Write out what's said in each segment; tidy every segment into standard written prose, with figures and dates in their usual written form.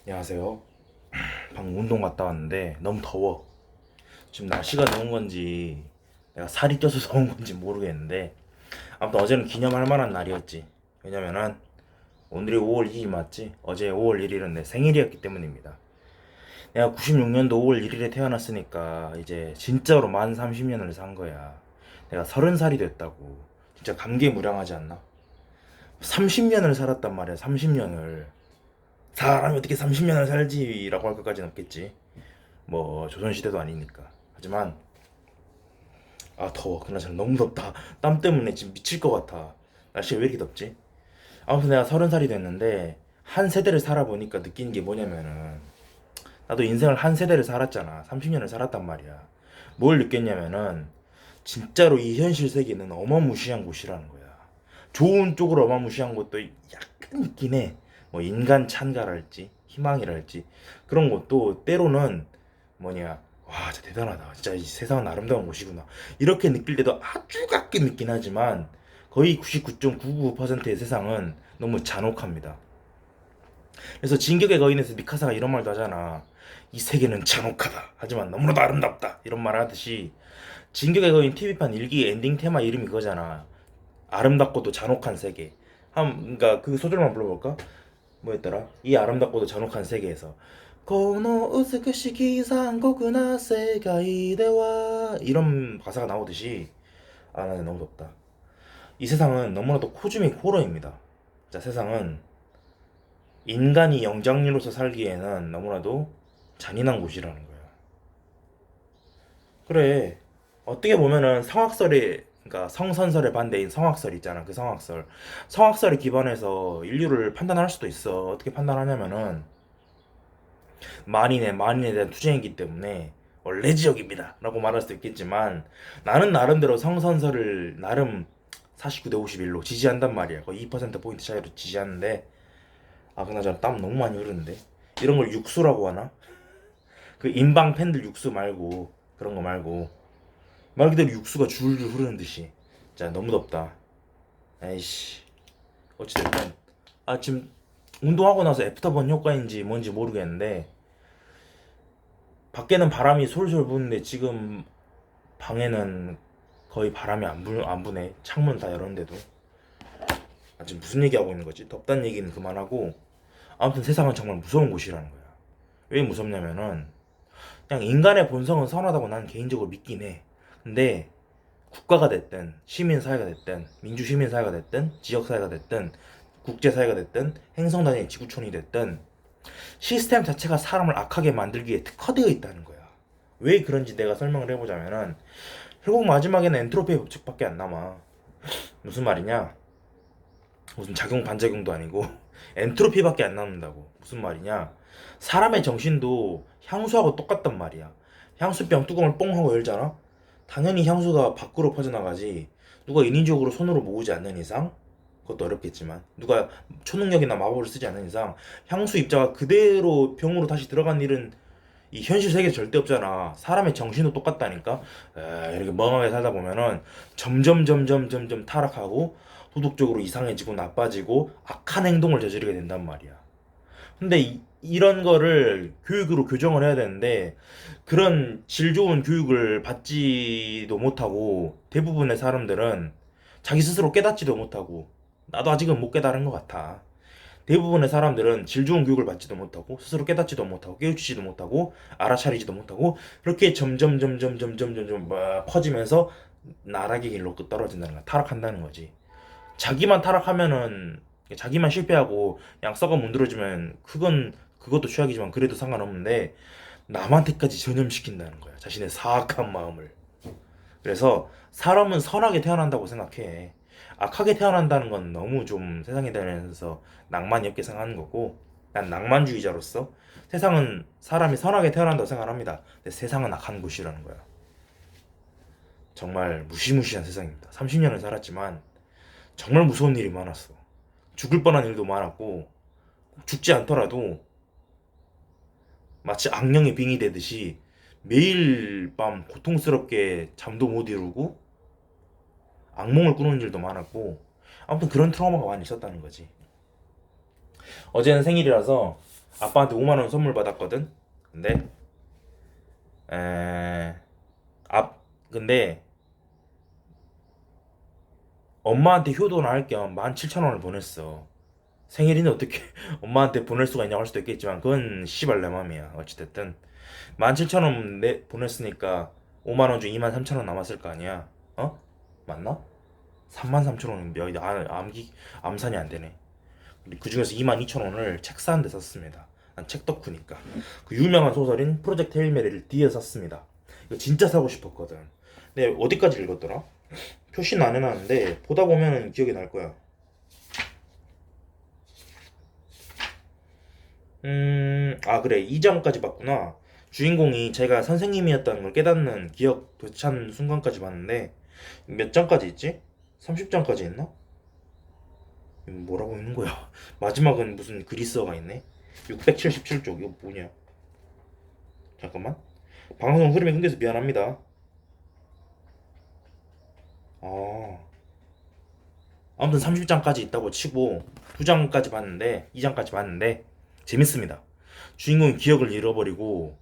안녕하세요. 방금 운동 갔다 왔는데 너무 더워. 지금 날씨가 더운 건지 내가 살이 쪄서 더운 건지 모르겠는데 아무튼 어제는 기념할 만한 날이었지. 왜냐면은 오늘이 5월 2일 맞지? 어제 5월 1일은 내 생일이었기 때문입니다. 내가 96년도 5월 1일에 태어났으니까 이제 진짜로 만 30년을 산 거야. 내가 30살이 됐다고. 진짜 감개무량하지 않나? 30년을 살았단 말이야. 30년을. 사람이 어떻게 30년을 살지라고 할 것까지는 없겠지. 뭐 조선시대도 아니니까. 하지만 더워. 그나저나 너무 덥다. 땀 때문에 지금 미칠 것 같아. 날씨가 왜 이렇게 덥지? 아무튼 내가 30살이 됐는데 한 세대를 살아보니까 느낀 게 뭐냐면은 나도 인생을 한 세대를 살았잖아. 30년을 살았단 말이야. 뭘 느꼈냐면은 진짜로 이 현실 세계는 어마무시한 곳이라는 거야. 좋은 쪽으로 어마무시한 것도 약간 있긴 해. 뭐 인간 찬가랄지 희망이랄지 그런 것도 때로는 뭐냐, 와 진짜 대단하다, 진짜 이 세상은 아름다운 곳이구나 이렇게 느낄 때도 아주 가끔 있긴 하지만 거의 99.99%의 세상은 너무 잔혹합니다. 그래서 진격의 거인에서 미카사가 이런 말도 하잖아. 이 세계는 잔혹하다 하지만 너무나도 아름답다 이런 말 하듯이 진격의 거인 TV판 일기 엔딩 테마 이름이 그거잖아. 아름답고도 잔혹한 세계. 그러니까 그 소절만 불러볼까? 뭐였더라? 이 아름답고도 잔혹한 세계에서 고노 우스쿠시키 산고쿠나 세가이데와 이런 가사가 나오듯이 나 너무 덥다. 이 세상은 너무나도 코즈믹 호러입니다. 자, 세상은 인간이 영장류로서 살기에는 너무나도 잔인한 곳이라는 거야. 그래, 어떻게 보면은 성악설에, 그러니까 성선설의 반대인 성악설 있잖아. 그 성악설에 기반해서 인류를 판단할 수도 있어. 어떻게 판단하냐면은 만인에 대한 투쟁이기 때문에 원래 지역입니다 라고 말할 수도 있겠지만 나는 나름대로 성선설을 나름 49대 51로 지지한단 말이야. 거의 2%포인트 차이로 지지하는데 그나저나 땀 너무 많이 흐르는데 이런 걸 육수라고 하나? 그 인방 팬들 육수 말고 그런 거 말고 말 그대로 육수가 줄줄 흐르는 듯이. 자, 너무 덥다. 에이씨, 어찌됐든 지금 운동하고 나서 애프터번 효과인지 뭔지 모르겠는데 밖에는 바람이 솔솔 부는데 지금 방에는 거의 바람이 안 부네. 창문 다 열었는데도. 지금 무슨 얘기하고 있는 거지? 덥다는 얘기는 그만하고 아무튼 세상은 정말 무서운 곳이라는 거야. 왜 무섭냐면은 그냥 인간의 본성은 선하다고 난 개인적으로 믿긴 해. 근데 국가가 됐든 시민사회가 됐든 민주시민사회가 됐든 지역사회가 됐든 국제사회가 됐든 행성단위 지구촌이 됐든 시스템 자체가 사람을 악하게 만들기에 특화되어 있다는 거야. 왜 그런지 내가 설명을 해보자면은 결국 마지막에는 엔트로피의 법칙밖에 안 남아. 무슨 말이냐? 무슨 작용 반작용도 아니고 엔트로피밖에 안 남는다고. 무슨 말이냐? 사람의 정신도 향수하고 똑같단 말이야. 향수병 뚜껑을 뽕 하고 열잖아? 당연히 향수가 밖으로 퍼져나가지. 누가 인위적으로 손으로 모으지 않는 이상, 그것도 어렵겠지만 누가 초능력이나 마법을 쓰지 않는 이상 향수 입자가 그대로 병으로 다시 들어간 일은 이 현실 세계 절대 없잖아. 사람의 정신도 똑같다니까. 이렇게 멍하게 살다 보면은 점점 타락하고 도덕적으로 이상해지고 나빠지고 악한 행동을 저지르게 된단 말이야. 근데 이런 거를 교육으로 교정을 해야 되는데 그런 질 좋은 교육을 받지도 못하고 대부분의 사람들은 자기 스스로 깨닫지도 못하고 나도 아직은 못 깨달은 것 같아. 대부분의 사람들은 질 좋은 교육을 받지도 못하고 스스로 깨닫지도 못하고 깨우치지도 못하고 알아차리지도 못하고 그렇게 점점 막 퍼지면서 나락의 길로 또 떨어진다는 거야. 타락한다는 거지. 자기만 타락하면은 자기만 실패하고 그냥 썩어 문드러지면 그것도 최악이지만 그래도 상관없는데 남한테까지 전염시킨다는 거야. 자신의 사악한 마음을. 그래서 사람은 선하게 태어난다고 생각해. 악하게 태어난다는 건 너무 좀 세상에 대해서 낭만이 없게 생각하는 거고 난 낭만주의자로서 세상은 사람이 선하게 태어난다고 생각합니다. 근데 세상은 악한 곳이라는 거야. 정말 무시무시한 세상입니다. 30년을 살았지만 정말 무서운 일이 많았어. 죽을 뻔한 일도 많았고 죽지 않더라도 마치 악령에 빙의되듯이 매일 밤 고통스럽게 잠도 못 이루고 악몽을 꾸는 일도 많았고 아무튼 그런 트라우마가 많이 있었다는 거지. 어제는 생일이라서 아빠한테 5만 원 선물 받았거든. 근데 에, 근데 엄마한테 효도를 할 겸 17,000원을 보냈어. 생일인데 어떻게 엄마한테 보낼 수가 있냐고 할 수도 있겠지만 그건 씨발 내 맘이야. 어찌됐든 17,000원 보냈으니까 5만 원 중 23,000원 남았을 거 아니야. 어? 맞나? 33,000원은 암산이 안 되네. 그 중에서 22,000원을 책 사는 데 썼습니다. 난 책 덕후니까. 그 유명한 소설인 프로젝트 헤일 메리를 뒤에 샀습니다. 이거 진짜 사고 싶었거든. 근데 어디까지 읽었더라? 표시는 안 해놨는데 보다 보면 기억이 날 거야. 그래. 2장까지 봤구나. 주인공이 제가 선생님이었다는 걸 깨닫는 기억 되찾는 순간까지 봤는데 몇 장까지 있지? 30장까지 있나? 뭐라고 있는 거야? 마지막은 무슨 그리스어가 있네? 677쪽 이거 뭐냐? 잠깐만. 방송 흐름이 끊겨서 미안합니다. 아, 아무튼 30장까지 있다고 치고 2장까지 봤는데 2장까지 봤는데 재밌습니다. 주인공이 기억을 잃어버리고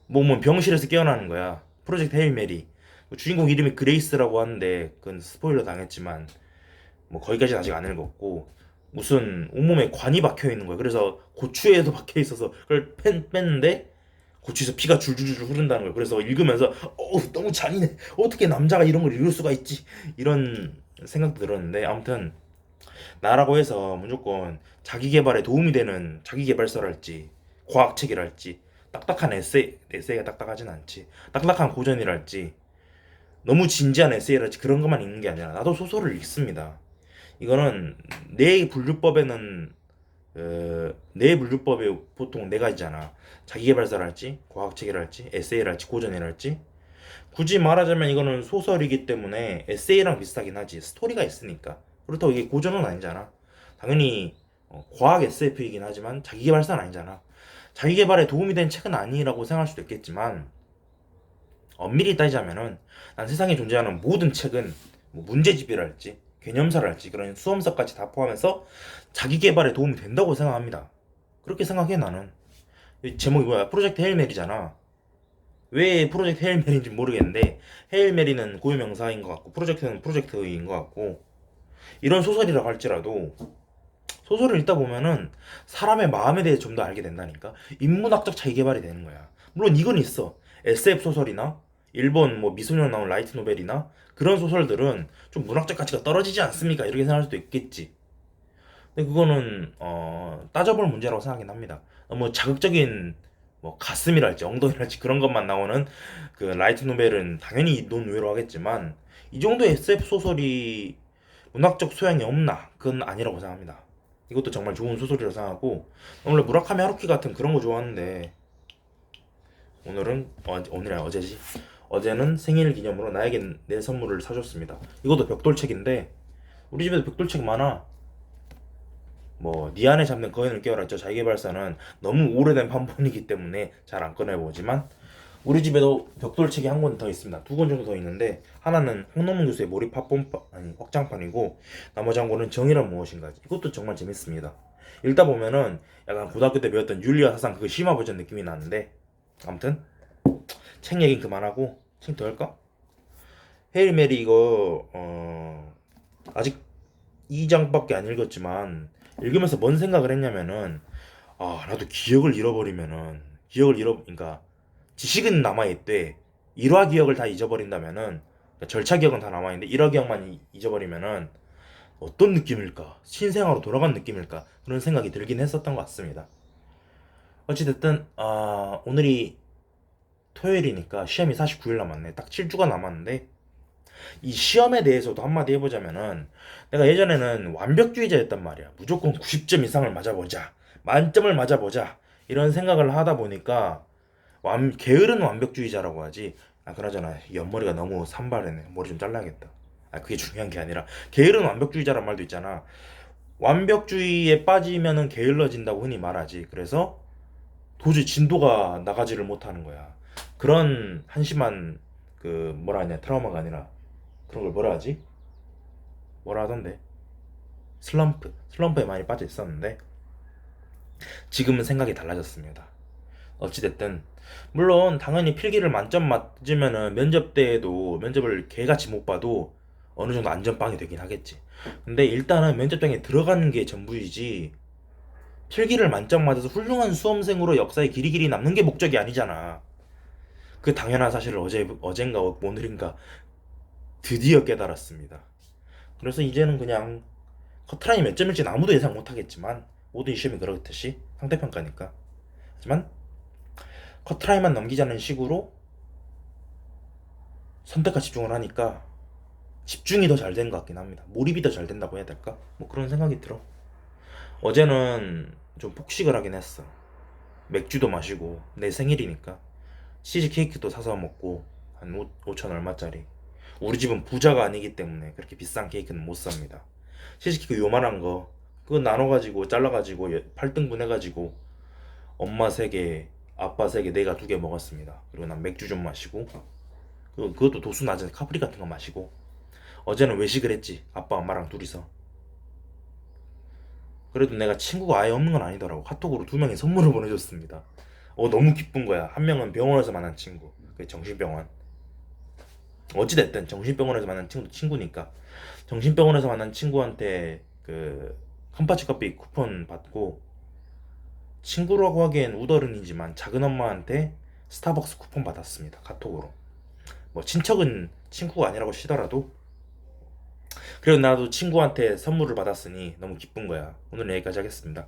몸은 병실에서 깨어나는 거야. 프로젝트 헤일 메리. 주인공 이름이 그레이스라고 하는데 그건 스포일러 당했지만 뭐 거기까지는 아직 안 읽었고 무슨 온몸에 관이 박혀 있는 거야. 그래서 고추에도 박혀 있어서 그걸 뺐는데 고추에서 피가 줄줄줄 흐른다는 거야. 그래서 읽으면서 너무 잔인해. 어떻게 남자가 이런 걸 읽을 수가 있지? 이런 생각도 들었는데 아무튼 나라고 해서 무조건 자기 개발에 도움이 되는 자기 개발서랄지 과학책이랄지 딱딱한 에세이가 딱딱하진 않지. 딱딱한 고전이랄지 너무 진지한 에세이랄지 그런 것만 읽는 게 아니라 나도 소설을 읽습니다. 이거는 내 분류법에는 내 분류법에 보통 네 가지잖아. 자기계발서랄지, 과학책이랄지, 에세이랄지, 고전이랄지. 굳이 말하자면 이거는 소설이기 때문에 에세이랑 비슷하긴 하지. 스토리가 있으니까. 그렇다고 이게 고전은 아니잖아. 당연히 과학 SF이긴 하지만 자기계발서는 아니잖아. 자기계발에 도움이 된 책은 아니라고 생각할 수도 있겠지만 엄밀히 따지자면은 난 세상에 존재하는 모든 책은 뭐 문제집이랄지 개념서랄지 그런 수험서까지 다 포함해서 자기 개발에 도움이 된다고 생각합니다. 그렇게 생각해 나는. 제목이 뭐야? 프로젝트 헤일메리잖아. 왜 프로젝트 헤일메리인지 모르겠는데 헤일메리는 고유명사인 것 같고 프로젝트는 프로젝트인 것 같고 이런 소설이라고 할지라도 소설을 읽다 보면은 사람의 마음에 대해 좀 더 알게 된다니까. 인문학적 자기 개발이 되는 거야. 물론 이건 있어. SF 소설이나 일본 뭐 미소년 나온 라이트 노벨이나 그런 소설들은 좀 문학적 가치가 떨어지지 않습니까? 이렇게 생각할 수도 있겠지. 근데 그거는 따져볼 문제라고 생각하긴 합니다. 너무 자극적인 뭐 가슴이랄지 엉덩이랄지 그런 것만 나오는 그 라이트 노벨은 당연히 논외로 하겠지만 이 정도 SF 소설이 문학적 소양이 없나? 그건 아니라고 생각합니다. 이것도 정말 좋은 소설이라고 생각하고 원래 무라카미 하루키 같은 그런 거 좋아하는데 오늘이 어제지. 어제는 생일 기념으로 나에게 내 선물을 사줬습니다. 이것도 벽돌책인데 우리 집에도 벽돌책 많아. 뭐 네 안에 잡는 거인을 깨워라 저 자기계발서는 너무 오래된 판본이기 때문에 잘 안 꺼내보지만 우리 집에도 벽돌책이 한 권 더 있습니다. 두 권 정도 더 있는데 하나는 홍노문 교수의 몰입 합본판 아니 확장판이고 나머지 한 권은 정의란 무엇인가. 이것도 정말 재밌습니다. 읽다 보면은 약간 고등학교 때 배웠던 윤리와 사상 그거 심화 버전 느낌이 나는데 아무튼 책 얘긴 그만하고 책 더 할까? 헤일 메리 이거 아직 2장밖에 안 읽었지만 읽으면서 뭔 생각을 했냐면은 나도 그러니까 지식은 남아있대. 일화 기억을 다 잊어버린다면은 그러니까 절차 기억은 다 남아있는데 일화 기억만 잊어버리면은 어떤 느낌일까? 신생아로 돌아간 느낌일까? 그런 생각이 들긴 했었던 것 같습니다. 어찌됐든 오늘이 토요일이니까 시험이 49일 남았네. 딱 7주가 남았는데 이 시험에 대해서도 한마디 해보자면은 내가 예전에는 완벽주의자였단 말이야. 무조건 90점 이상을 맞아보자. 만점을 맞아보자. 이런 생각을 하다 보니까 게으른 완벽주의자라고 하지. 그나저나 옆머리가 너무 산발했네. 머리 좀 잘라야겠다. 그게 중요한 게 아니라 게으른 완벽주의자란 말도 있잖아. 완벽주의에 빠지면은 게을러진다고 흔히 말하지. 그래서 도저히 진도가 나가지를 못하는 거야. 그런 한심한 그 뭐라 하냐 트라우마가 아니라 그런 걸 뭐라 하지? 뭐라 하던데? 슬럼프에 많이 빠져 있었는데 지금은 생각이 달라졌습니다. 어찌됐든 물론 당연히 필기를 만점 맞으면은 면접 때에도 면접을 개같이 못 봐도 어느 정도 안전빵이 되긴 하겠지. 근데 일단은 면접장에 들어가는 게 전부이지 필기를 만점 맞아서 훌륭한 수험생으로 역사에 길이길이 남는 게 목적이 아니잖아. 그 당연한 사실을 어젠가 오늘인가 드디어 깨달았습니다. 그래서 이제는 그냥 커트라인이 몇 점일지는 아무도 예상 못하겠지만 모든 시험이 그렇듯이 상대평가니까. 하지만 커트라인만 넘기자는 식으로 선택과 집중을 하니까 집중이 더 잘 된 것 같긴 합니다. 몰입이 더 잘 된다고 해야 될까? 뭐 그런 생각이 들어. 어제는 좀 폭식을 하긴 했어. 맥주도 마시고 내 생일이니까 치즈 케이크도 사서 먹고 한 5천 얼마짜리. 우리 집은 부자가 아니기 때문에 그렇게 비싼 케이크는 못 삽니다. 치즈 케이크 요만한 거 그거 나눠가지고 잘라가지고 8등분 해가지고 엄마 3개, 아빠 3개, 내가 2개 먹었습니다. 그리고 난 맥주 좀 마시고 그것도 도수 낮은 카프리 같은 거 마시고 어제는 외식을 했지. 아빠 엄마랑 둘이서. 그래도 내가 친구가 아예 없는 건 아니더라고. 카톡으로 2명이 선물을 보내줬습니다. 너무 기쁜 거야. 한 명은 병원에서 만난 친구. 그 정신병원. 어찌됐든 정신병원에서 만난 친구도 친구니까. 정신병원에서 만난 친구한테 그 컴파치 커피 쿠폰 받고 친구라고 하기엔 우더른이지만 작은 엄마한테 스타벅스 쿠폰 받았습니다. 카톡으로. 뭐 친척은 친구가 아니라고 치더라도 그리고 나도 친구한테 선물을 받았으니 너무 기쁜 거야. 오늘 여기까지 하겠습니다.